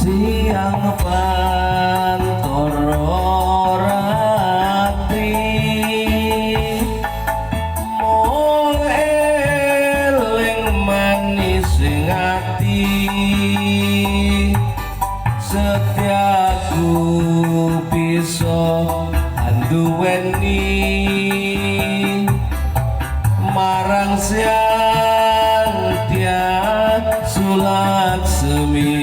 siang pantoro ratri mung eling manis ing ati setiaku bisa anduweni marang siang dia Sulaksmi.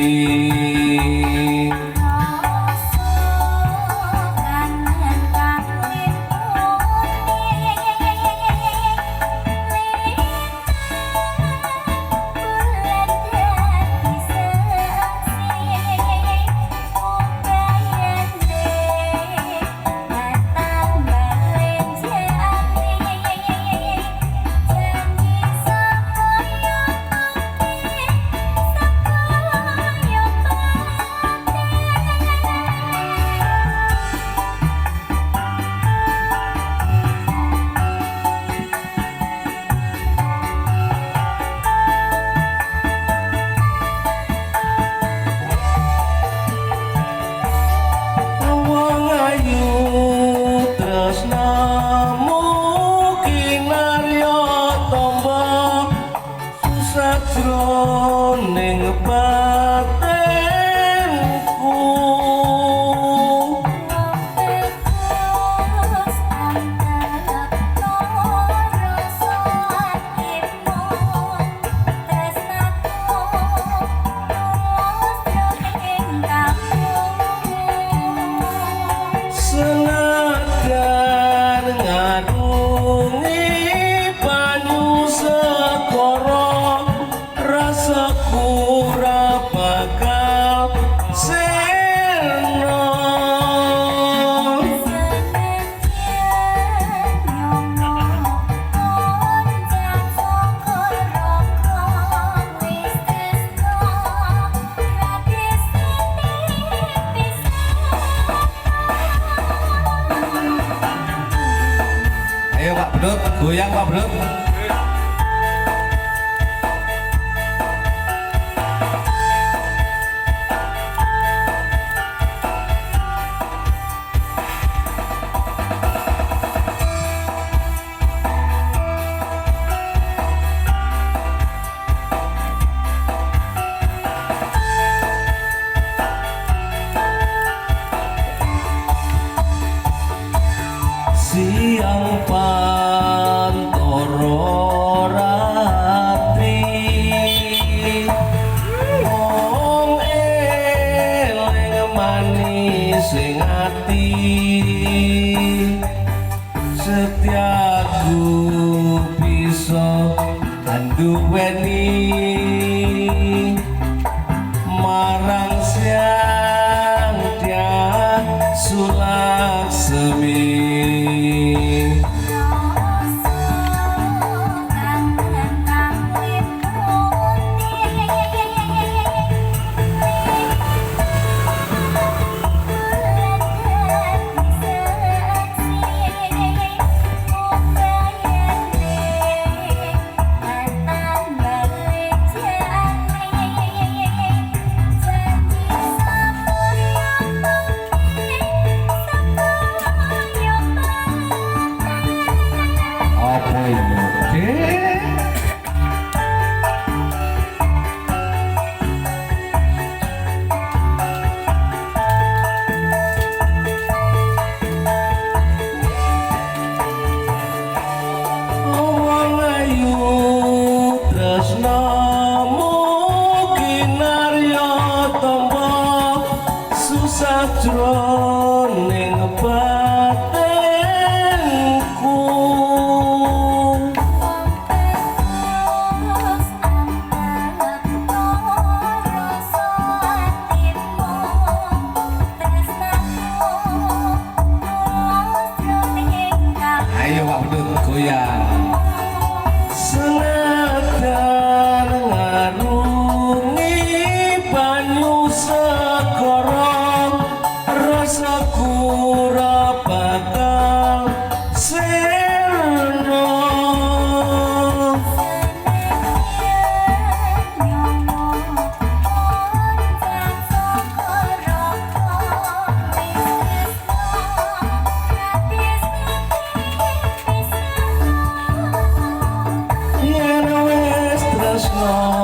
Sajroning batinku senajan ngadungi banyu segara rasaku ora bakal sirna ayo Pak Bedut goyang Pak Bedut. Siang pantoro ratri wong eling manis ing ati setiaku bisa anduweni marang siang dia Sulaksmi. Sajroning batinku ayo Pak Bedut goyang senajan ngarungi banyu segara rasaku ora bakal sirna Allah